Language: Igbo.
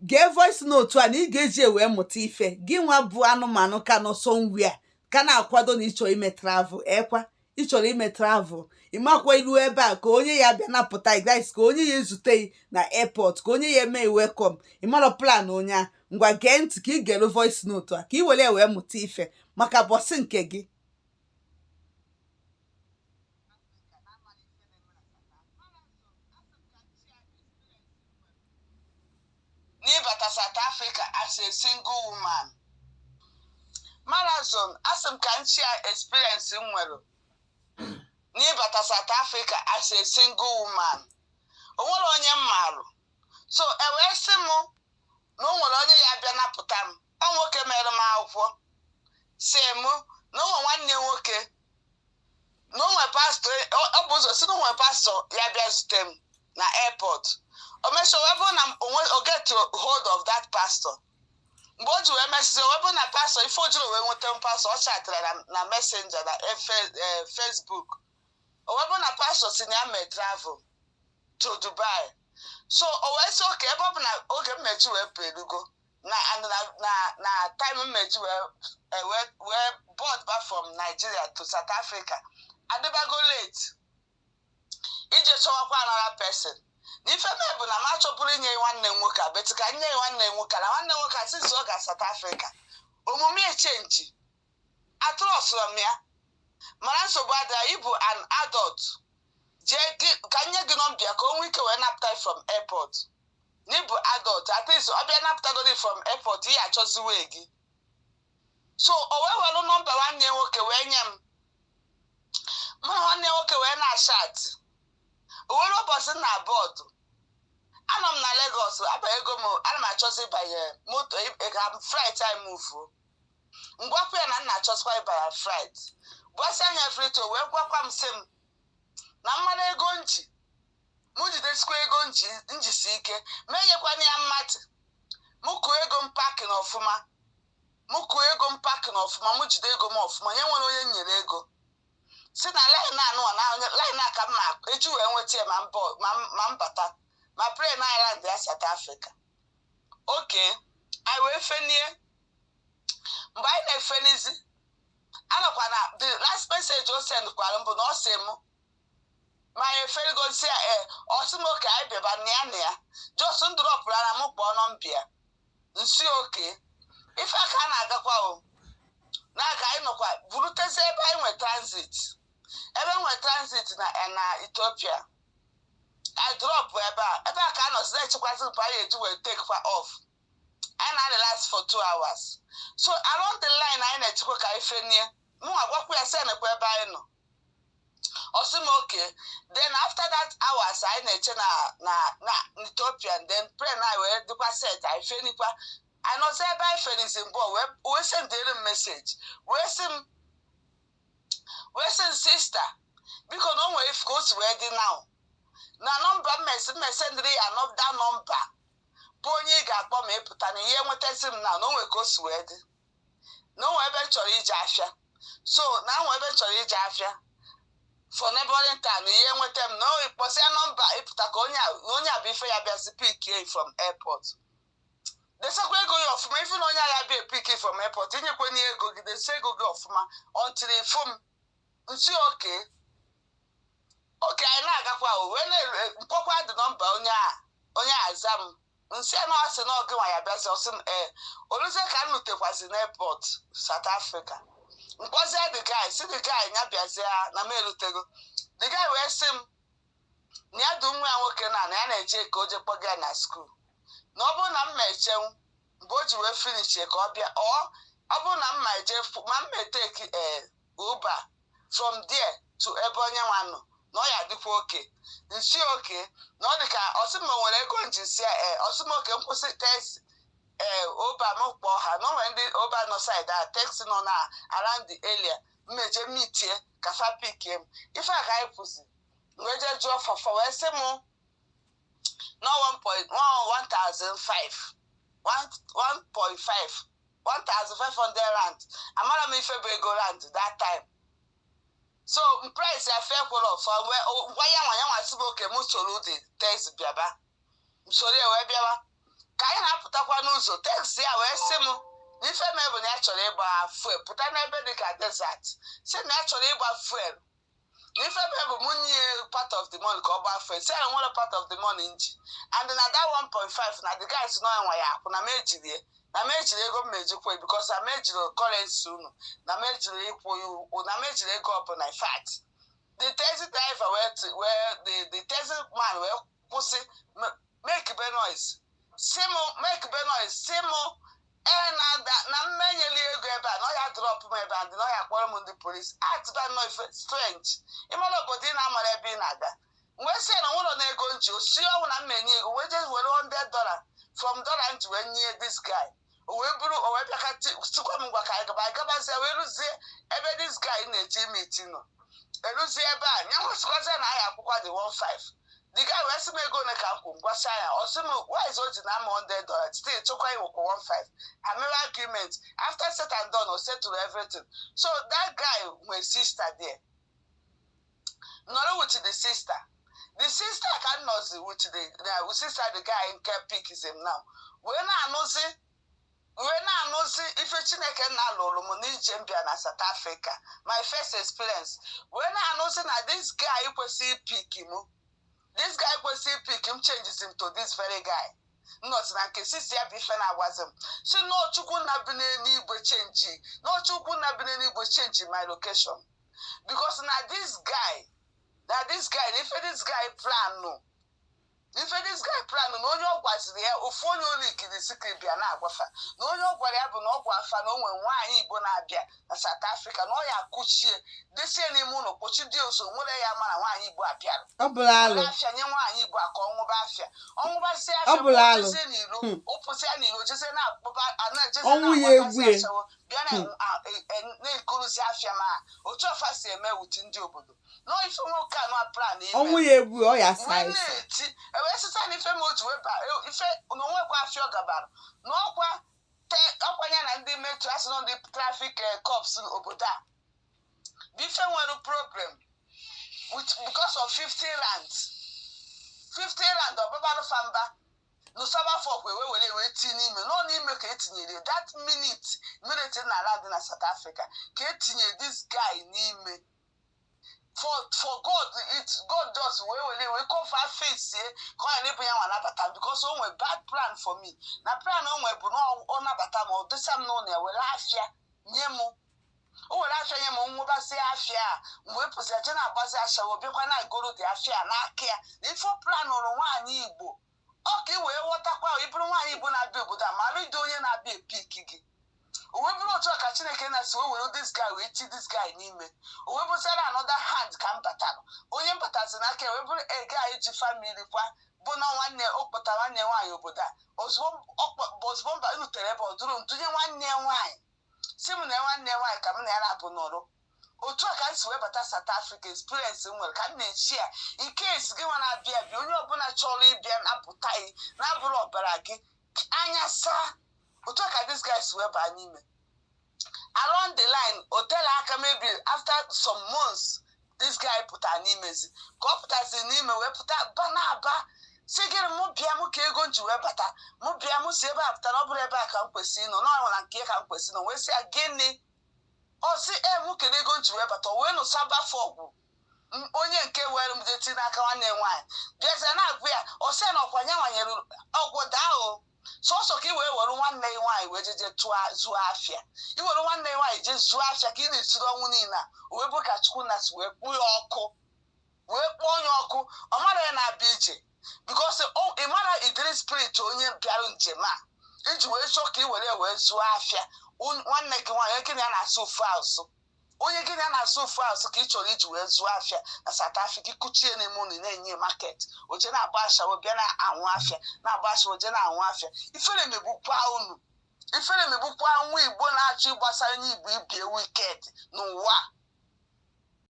gee voice note a na ị ga-eji wee mụta ife gị nwa bụ anụmanụ ka nọ somewhere ka na-akwado na ịchọrọ ime travel ekwa ịchọrọ ime travel ịmakwa ilu ebe a ka onye ya bịa napụta guys ka onye ya ezute na airport ka onye ya eme welcome ịmarọ plan onye a ngwa gee ntị ka ị gere voice note a ka ị were wee mụta ife maka bọsị nke gị. n'ịbata South Africa as a single woman. Marathon asị m ka nchi experience m nwere n'ịbata South Africa as a single woman. O nwere onye m marụ so wee sị m na o nwere onye ya bịa napụta m ọ nwoke mere m akwụkwọ si m na o nwere nwanne nwoke na o nwere pastọ ọ bụ ụzọ si na o nwere pastọ ya bịa zute m na airport. O mesịa wee bụrụ na o get hold of that pastor. Mgbe o ji wee mesịa wee bụrụ na pastor ife ojiri wee nweta m pastor ọ chatara na messenger na Facebook. O wee bụrụ na pastor si na ya mee travel to Dubai. So o wee sị oke ebe ọ bụ na oge mmeji wee perugo na time mmeji wee board back from Nigeria to South Africa adịbago late ije chọwakwa another person. N'ife mee bụ na m achọpụrụ inye nwanne nwoke a beti ka nye nwanne nwoke na nwanne nwoke a since ọ ga South Africa omume echenji atrọsụrụ m ya mara nsogbu adịra ịbụ an adult jee ka nye gị nọmbịa ka o nwee ike wee napụta from airport n'ịbụ adult at least ọ bịa napụtagodi from airport ihe achọziwe gị. So o wee were nọmba nwanne nwoke wee nye m mụ na nwanne nwoke wee na-achat. O nwere ụbọchị na bọọdụ anọ m na Lagos abanye ego m ana m achọzi ịbanye moto ka flight time move ngwakwa ya na nna achọzikwa ịbanye flight gbasi anya frito wee gwakwa m sị m na mmanụ ego nji mụ jidesikwa ego njisi ike ma enyekwana ya mmadụ mụ kụọ ego m pakin ọfụma mụ jide ego m ọfụma nye nwere onye nyere ego si na line aka m eji wee nweta ya ma mbata ma plane island ya South Africa. Okay, anyị wee fenie mgbe anyị na-efenizi anọkwa na the last message o send kwara mbụ na ọ sị m ma anyị eferigosi ọsị m oke anyị bịaba na ya just ndụrọpụrụ ara m kpọọ nọmbịa nsi oke ife aka a na-agakwa o na-aga anyị nọkwa burutezi ebe anyị nwe transit na Ethiopia. I drop ebe a ka a nọzi na-echekwazi mgbe anyị eji wee take kwa off. Anyị na-adị last for 2 hours. So along the line anyị na-echekwa ka anyị fenie mụ agwakwa ya sị nekwa ebe anyị nọ ọsị m oke then after that hours anyị na-eche na Ethiopia then plane anyị wee dịkwa set anyị fenikwa anyị nọzi ebe anyị fenizi mbụ wee sendere m message wee sị m sister biko na o nwere ife ka o si wee dị now na nọmba mmesendịrị ya anọda nọmba bụ onye ị ga-akpọ ma ịpụta na ihe nwetazi m na onwe ka o si wee dị na onwe ebe m chọrọ ije afịa so na onwe ebe m chọrọ ije afịa for neighboring town na ihe nweta m na o kpọsịa nọmba ịpụta ka onye a bụ ife ya bịazi pick from airport desekwa ego ya ọfụma ife na onye agha bịa pick from airport inyekwe nye ego gị desa ego gị ọfụma until ifu m nsi oke anyị na-agakwa wee mkpọkwa dị nọmba onye aza m nsị na ọsị na ọgị nwa ya bịazi ọsị m oluzie ka m lutekwazi n'airport South Africa mkpọzie the guy si the guy ya bịazia na m elutego the guy wee sị m na ya du nwa ya nwoke na ya na-eje ka o je kpọga ya na skuul na ọ bụrụ na m ma echenwu mgbe o ji wee finish ka ọ bịa ọ bụrụ na m ma eje ma m meteki Uber from there to ebe onye nwa nọ na ọ ya dịkwa oke nsi oke na ọ dị ka ọsịma nwere ego njisi ọsịma oke nkwụsị teksi Uber m kpọọ ha na onwere ndị Uber nọ side a teksi nọ na around the area mmeje mitie ka fa pikie m ife a ka anyị kwụzi wee jee jụọ fọfọ wee sị m na 1.5 rand amara m ife bụ ego rand that time. So price ya fair kwụrụ ọfọ ngwa ya nwa sị m oke m soro the text bịaba usoro wee bịawa ka anyị na-apụta n'ụzọ teksi ya wee sị m n'ife m bụ na ya chọrọ ịgba fuel pụta n'ebe dị ka desert si na ya chọrọ ịgba fuel n'ife m bụ m nye part of the money ka ọ gbaa fuel si ya na nwere part of the money nji and na that 1.5 na the guys nọ enwe ya akwụ na m ejiri ego m ejikwa because na m ejiri currency unu na m ejiri ikwu na m ejiri ego ọbụla in fact the taxi driver where the taxi man wee kwụsị make be noise simu na mmenyeli ego ebe a na ọ ya drop m ebe a ndị na ọ ya kpọrọ m ndị polisi atịba nọ ife strange ịmara obodo ị na-amara ebe ị na-aga wee sị na nwụlọ na ego nji osi ọnwụ na mmenye ego wee jee were $100 from dollar nji wee nye this guy o wee bịaka tikwa m ngwa ka anyị gabazie wee rụzie ebe this guy na-eji imiti nọ eruzie ebe a nye nwesịkwazie na anyị akwụkwa dị 15 the guy wee sị m ego ole ka m kwụ ngwasa ya ọ sị m why is o ji na ama $100 still chọkwa iwekwa 15 amere agreement after set and done o settle everything so that guy nwere sister there nọrọ with the sister ka nọzi with the sister the guy nke pick is him now wee na-anụzi ife Chineke na alụrụ m n'ije mbịa na South Africa my first experience wee na-anụzi na this guy kwesịrị pick him changes him to this very guy not na nke sisi ya bụ ife na-agwazi m si n'Chukwu na bi n'eluigwe change my location because na this guy ife this guy plan no na onye ọ gwaziri ya ofu onye olikiri sikiri bịa na-agwafa na onye ọ gwara ya bụ na ọ gwa afa na o nwere nwaanyị Igbo na-abịa na South Africa na ọ ya akụchie desie n'ime ụlọ kpochi dị oso nwere ya mana nwaanyị Igbo abịara afịa nye nwaanyị Igbo aka ọnwụba afịa ọnwụbasị afịa ụpụsị ya n'iro jezie na-akpụba bịa na-ekuruzi afịa ma otu ọfa si eme wuti ndị obodo n'ife nwoke a nọ plan na-eti ewee sịta n'ife m otu ife na onwekwa afịa ọ gabara n'ọkwa ọkwanye na ndị metro asị na ndị trafik cops obodo a bife nwere problem because of 50 rand ọbabalụfa mba n'ụsaba fọk wee tinye n'ime nọ n'ime ka etinyere that minute na land na South Africa ka etinye this guy n'ime for God just we cover face ka ọ na-ebu ya nwa nabata because o nwere bad plan for me na plan o nwere bụ na ọ nabata ma ọ dịsa m n'ụlọ ya were afịa nye m nwebasị afịa mgbe pụsịra je na-agbazi ashawo bịakwa na igoro dị afịa n'aka ya na ife plan ụrụ nwaanyị Igbo ọ ka ị wee ghọtakwa ịbụrụ nwaanyị Igbo na-abịa obodo a ma rịdo onye na-abịa epiki gị o wee bụrụ otu a ka Chineke na-asị o were this guy wee ti this guy n'ime o wee bụzara another hand ka m batara onye m batazi n'aka wee bụrụ ego anyị ji famili kwa bụ na nwanne okpọta nwanne nwaanyị obodo a ozugbo mba rutere ebe ọ dụrụ ntụnye nwanne nwaanyị si m na nwanne nwaanyị ka m na ya na-abụ nọrọ otu a ka m si wee bata South Africa experience m nwere ka m na-echi ya nke esi gị nwa na-abịa bịa onye ọbụla chọrọ ịbịa na-apụta gị na-abụrụ ọbara gị anya saa otu a ka this guy si wee baa n'ime along the line hotel aka maybe after some months this guy pụtara n'imezi ka ọ pụtazi n'ime wee pụta aba si gịrị mụ bịa mụ ka ego nji wee bata mụ bịa mụ si ebe a pụta na ọ bụrụ ebe a ka m kwesịrị ịnọ na ọnwụra nke ka m kwesịrị ịnọ wee sị ya gịnị ọ sị mụ kedu ego nji wee bata wee nụsaba fọgwụ onye nke were m jeti n'aka nwanne nwaanyị bịazie na-agwụ ya ọ sị na ọkwanye nwanyere ọgwụ daa o sọsọ ka i wee were nwanne gị nwaanyị wee jeje zụọ afịa iwere nwanne gị nwaanyị jee zụọ afịa ka ị na-esiri ọnwụ niile a wee bụ ka Chukwu na si wee kpụọ ya ọkụ ọ mara ya na-abịa ije because ị mara idiri spirit onye bịara njem a iji wee chọọ ka i wee zụọ afịa nwanne gị nwaanyị onye gịnị ya na-asụ ofu asụ ka ị chọrọ iji wee zụọ afịa na South Africa ịkụchie n'ime ụlọ na-enye market oje na-agba ashawo bịa na-anwụ afịa na-agba ashawo oje na-anwụ afịa ifere megbukwa nwa Igbo na-achọ ịgbasara onye Igbo ibie wicked n'ụwa